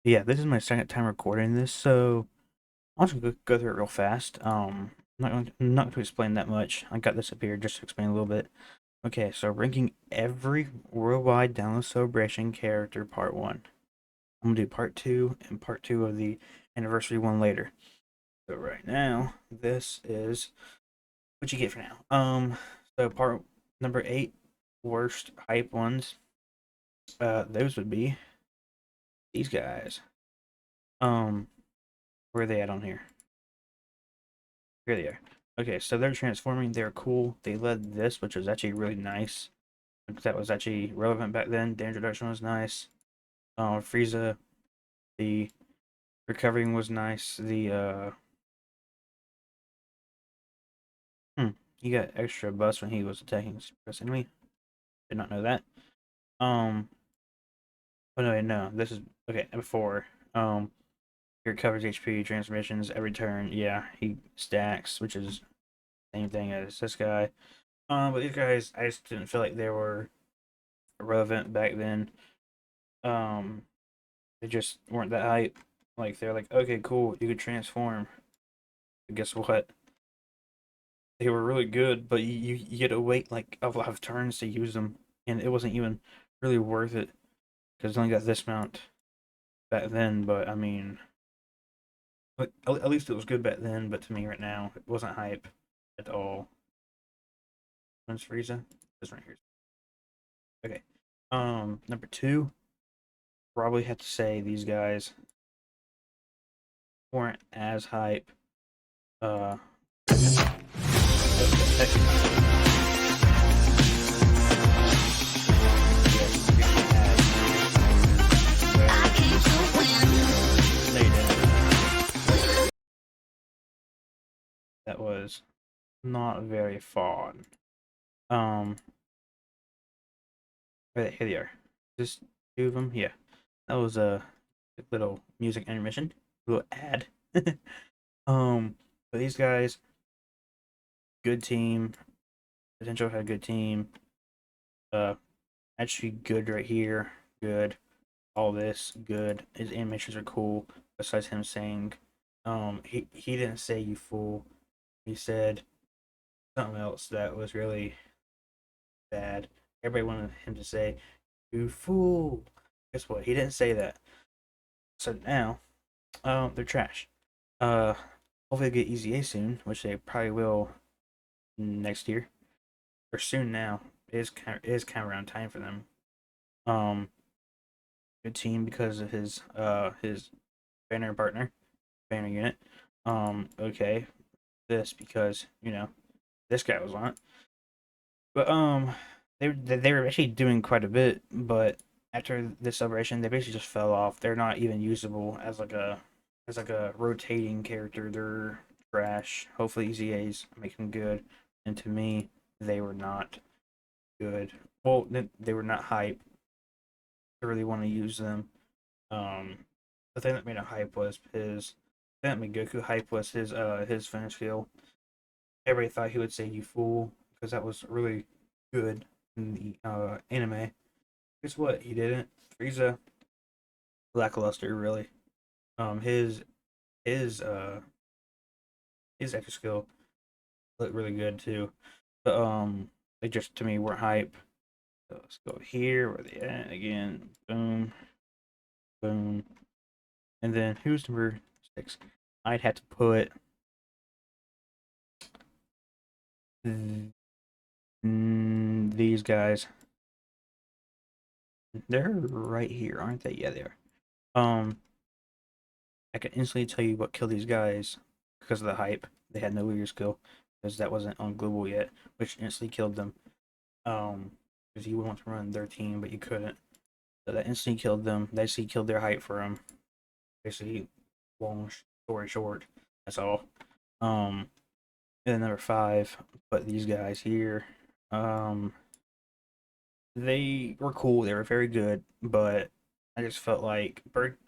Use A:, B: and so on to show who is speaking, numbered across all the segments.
A: Yeah, this is my second time recording this, so I'll just go through it real fast. I'm not going to explain that much. I got this up here just to explain a little bit. Okay, so ranking every worldwide download celebration character part one. I'm gonna do part two and part two of the anniversary one later. So right now, this is what you get for now. So part number eight, worst hype ones. Those would be these guys. Um, where are they at on here? Here they are. Okay, so they're transforming. They're cool. They led this, which was actually really nice. That was actually relevant back then. The introduction was nice. Frieza, the recovering was nice. He got extra buffs when he was attacking Super enemy. Did not know that. Um, oh no, no, this is okay. Before, he recovers HP transmissions every turn. Yeah, he stacks, which is same thing as this guy. But these guys, I just didn't feel like they were relevant back then. Um, they just weren't that hype. Like they're like, okay, cool, you could transform. But guess what? They were really good, but you had to wait like a lot of turns to use them, and it wasn't even really worth it because I only got this mount back then. But I mean, at least it was good back then. But to me, right now, it wasn't hype at all. When's Frieza? This right here. Okay. Number two, probably have to say these guys weren't as hype. Uh, that was not very fun. Um, here they are. Just two of them. Yeah, that was a little music intermission, little ad. But these guys, good team. Potential had a good team. Uh, actually good right here. Good. All this good. His animations are cool. Besides him saying, he didn't say you fool. He said something else that was really bad. Everybody wanted him to say, "You fool." Guess what? He didn't say that. So now, they're trash. Uh, hopefully they get Easy A soon, which they probably will next year or soon. Now it is kind of around time for them. Um, good team because of his banner partner, banner unit. Okay, this because this guy was on it. But they were actually doing quite a bit, but after this celebration, they basically just fell off. They're not even usable as like a rotating character. They're trash. Hopefully, EZA's make them good. And to me, they were not good. Well, they were not hype. I really want to use them. Um, the thing that made it hype was his. The thing that made Goku hype was his finish skill. Everybody thought he would say "you fool" because that was really good in the anime. Guess what? He didn't. Frieza lackluster, really. Um, his his uh his extra skill looked really good too, but they just to me weren't hype. So let's go here. Where they at again? Boom, boom, and then who's number six? I'd have to put these guys. They're right here, aren't they? Yeah, they are. Um, I can instantly tell you what killed these guys because of the hype. They had no leader skill because that wasn't on global yet, which instantly killed them. Because you would want to run their team, but you couldn't. So that instantly killed them. That instantly killed their hype for them. Basically, long story short, that's all. Um, and then number five, put these guys here. Um, they were cool. They were very good, but I just felt like Bird.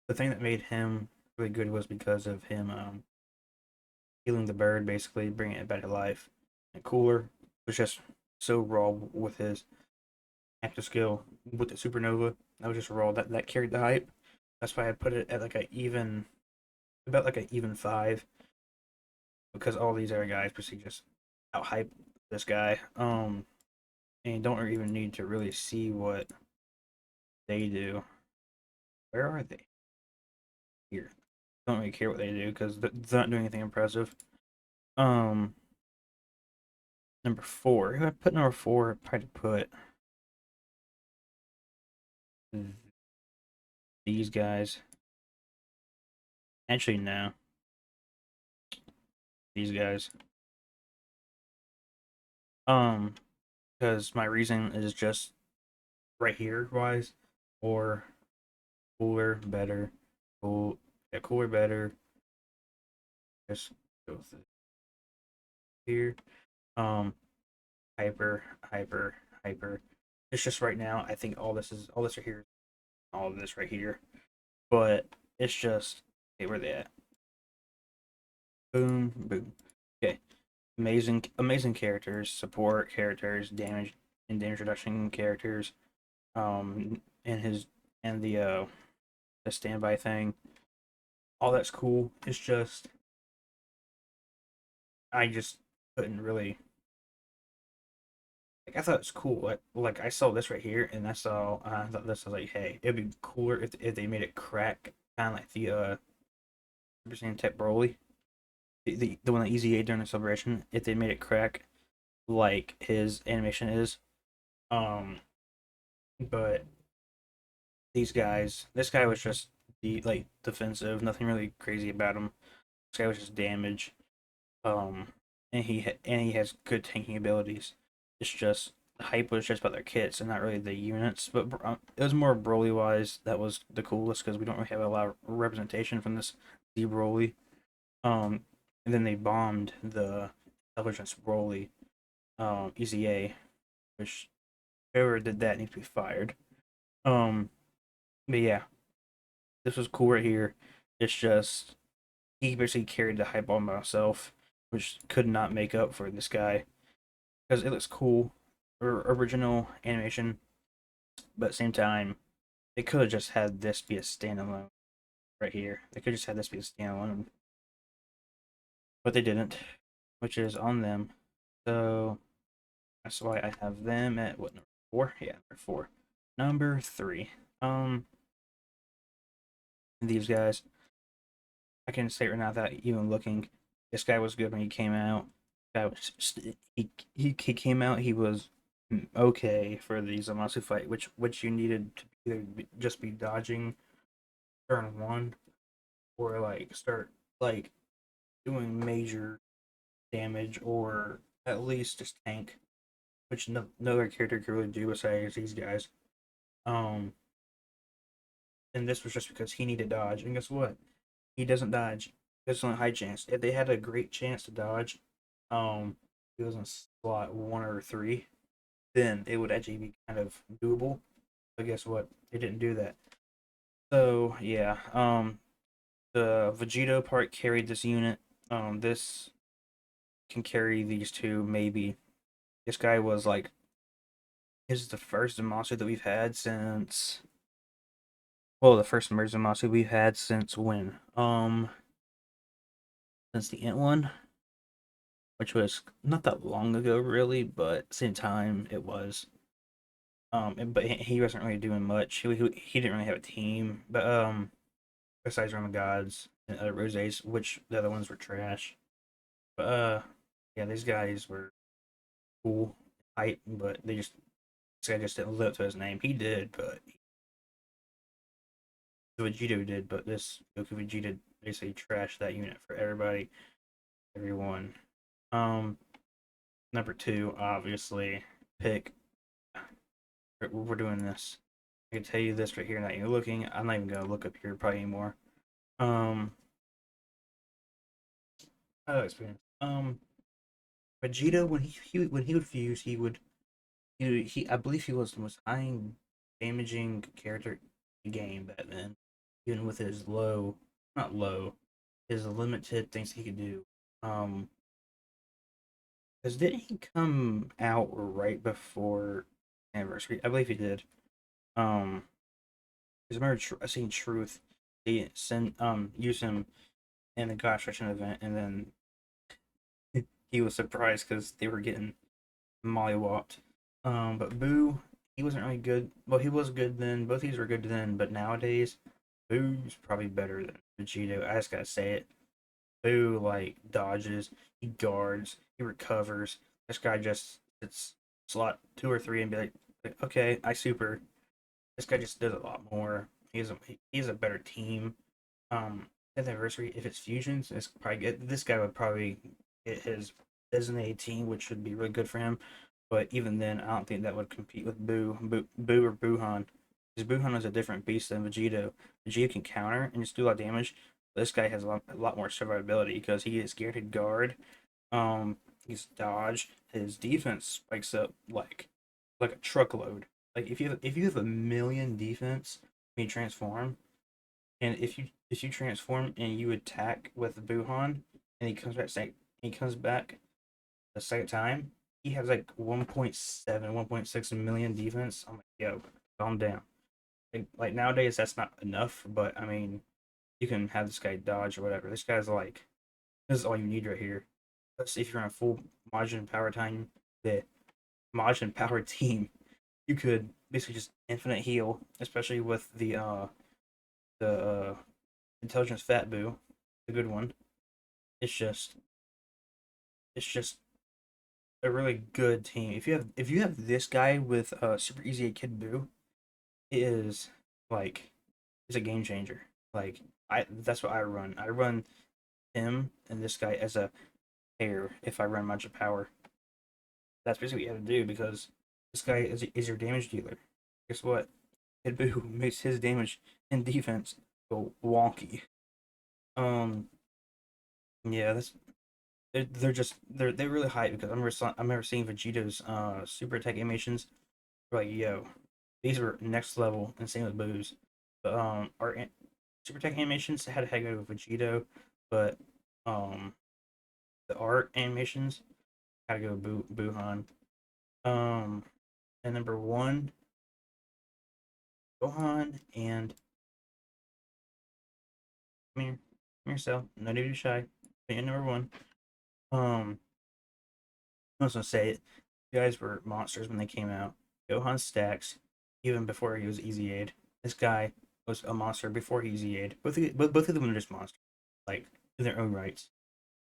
A: The thing that made him really good was because of him healing the bird, basically bringing it back to life. And Cooler was just so raw with his active skill with the supernova. That was just raw. That carried the hype. That's why I put it at like a even, about like an even five, because all these other guys basically just out hype this guy. And you don't even need to really see what they do. Where are they? Here. Don't really care what they do because they're not doing anything impressive. Um, number four. Who I put number four? I tried to put these guys. Actually, no. These guys. Um, because my reason is just right here wise, or cooler, better, cool, yeah, cooler, better. Just go with it here. Um, hyper, hyper, hyper. It's just right now. I think all this right here, all of this right here. But it's just, okay, where they at? Boom, boom. Okay, amazing characters, support characters, damage and damage reduction characters. And his and the standby thing. All that's cool. It's just I just couldn't really, like, I thought it was cool. Like I saw this right here, and I thought this, was like, hey, it'd be cooler if they made it crack, kind of like the Super Saiyan Tech Broly, the one that Easy ate during the celebration. If they made it crack like his animation is, um, but this guy was just defensive, nothing really crazy about him. This guy was just damage. Um, and he has good tanking abilities. It's just the hype was just about their kits and not really the units. But it was more Broly wise that was the coolest because we don't really have a lot of representation from this Z Broly. And then they bombed the intelligence Broly, Easy A, which whoever did that needs to be fired. Um, but yeah, this was cool right here. It's just he basically carried the hype on himself, which could not make up for this guy because it looks cool, or original animation, but at the same time, they could have just had this be a standalone right here. They could just had this be a standalone, but they didn't, which is on them. So that's why I have them at what, number four? Yeah, number four. Number three. These guys, I can say right now that even looking, this guy was good when he came out. Guy was he came out. He was okay for the Zamasu fight, which you needed to either just be dodging turn one, or like start like doing major damage, or at least just tank, which no other character could really do besides these guys. Um, and this was just because he needed dodge, and guess what? He doesn't dodge. There's only high chance. If they had a great chance to dodge, he was in slot one or three, then it would actually be kind of doable. But guess what? They didn't do that. So yeah, the Vegito part carried this unit. This can carry these two maybe. This guy was like, this is the first monster that we've had since, well, the first monster we've had since when? Since the Int one, which was not that long ago really, but at the same time it was. But he wasn't really doing much. He didn't really have a team, but besides Roman Gods and other Roses, which the other ones were trash. But yeah, these guys were cool, hype, but this guy just didn't live up to his name. He did, but Vegito did, but this Goku Vegeta basically trashed that unit for everybody, everyone. Um, number two, obviously, pick. We're doing this. I can tell you this right here. Now you're looking. I'm not even gonna look up here probably anymore. Um, I explain. Vegeta when he would fuse, I believe he was the most high damaging character in the game back then, even with his low, not low, his limited things he could do. Um, because didn't he come out right before anniversary? I believe he did. Um, Because I remember I seen Truth. They send use him in the God Destruction event, and then he was surprised because they were getting mollywopped. But Boo, he wasn't really good. Well, he was good then. Both these were good then, but nowadays, Boo's probably better than Vegito. I just gotta say it. Boo like dodges, he guards, he recovers. This guy just it's slot 2 or 3 and be like, okay, I super. This guy just does a lot more. He's a better team. Anniversary, if it's fusions, it's probably good. This guy would probably get his designated team, which would be really good for him. But even then, I don't think that would compete with Boo or Buhan. Because Buhan is a different beast than Vegito. Vegito can counter and just do a lot of damage. This guy has a lot more survivability because he is guaranteed guard. He's dodge. His defense spikes up like a truckload. Like if you have a million defense when you transform, and if you transform and you attack with Buhan, and he comes back the second time, he has like 1.7, 1.6 million defense. I'm like, yo, calm down. Like nowadays, that's not enough, but I mean, you can have this guy dodge or whatever. This guy's like, this is all you need right here. Let's see if you're on a full Majin power time, the Majin power team, you could basically just infinite heal, especially with the intelligence fat boo, the good one. It's just it's just a really good team. If you have this guy with super easy kid boo, it is like it's a game changer. Like I that's what I run. I run him and this guy as a pair if I run much of power. That's basically what you have to do because this guy is your damage dealer. Guess what? Kid Boo makes his damage and defense go wonky. Um, yeah, they're really hype because I remember seeing Vegeto's super attack animations. Like, yo, these were next level, and same with Boo's. But our super attack animations had to go with Vegito, but um the art animations had to go with Buhan. Um, and number one, Gohan and come here, come here, Cell. No need to be shy. Opinion number one. Um, I was gonna say it. You guys were monsters when they came out. Gohan stacks, even before he was Easy Aid. This guy was a monster before he Easy Aid. Both of them are just monsters, like in their own rights.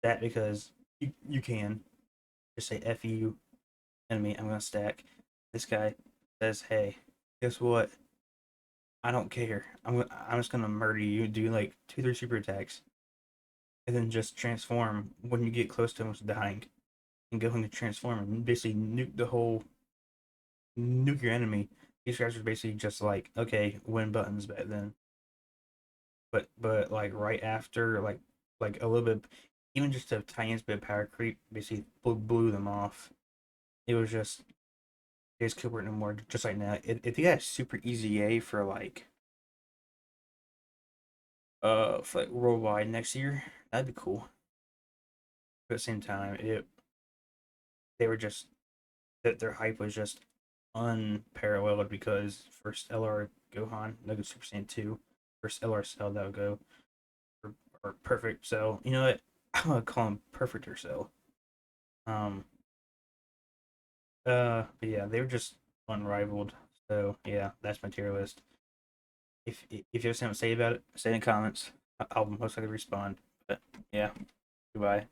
A: That because you can just say F you, enemy. I'm gonna stack. This guy says, hey, guess what? I don't care. I'm just gonna murder you. Do like 2 3 super attacks, and then just transform when you get close to almost dying, and go into transform and basically nuke your enemy. These guys are basically just like, okay, win buttons back then. But like right after like a little bit, even just a tiniest bit of power creep basically blew them off. It was just they just couldn't work no more. Just like now, if you had a super easy A for like worldwide next year, that'd be cool. But at the same time, it they were just that their hype was just unparalleled because first LR Gohan, that goes Super Saiyan 2. First LR Cell, that would go or Perfect Cell. You know what? I'm gonna call him Perfecter Cell. Um, but yeah, they were just unrivaled. So yeah, that's my tier list. If you have something to say about it, say in the comments. I'll most likely respond. But yeah, goodbye.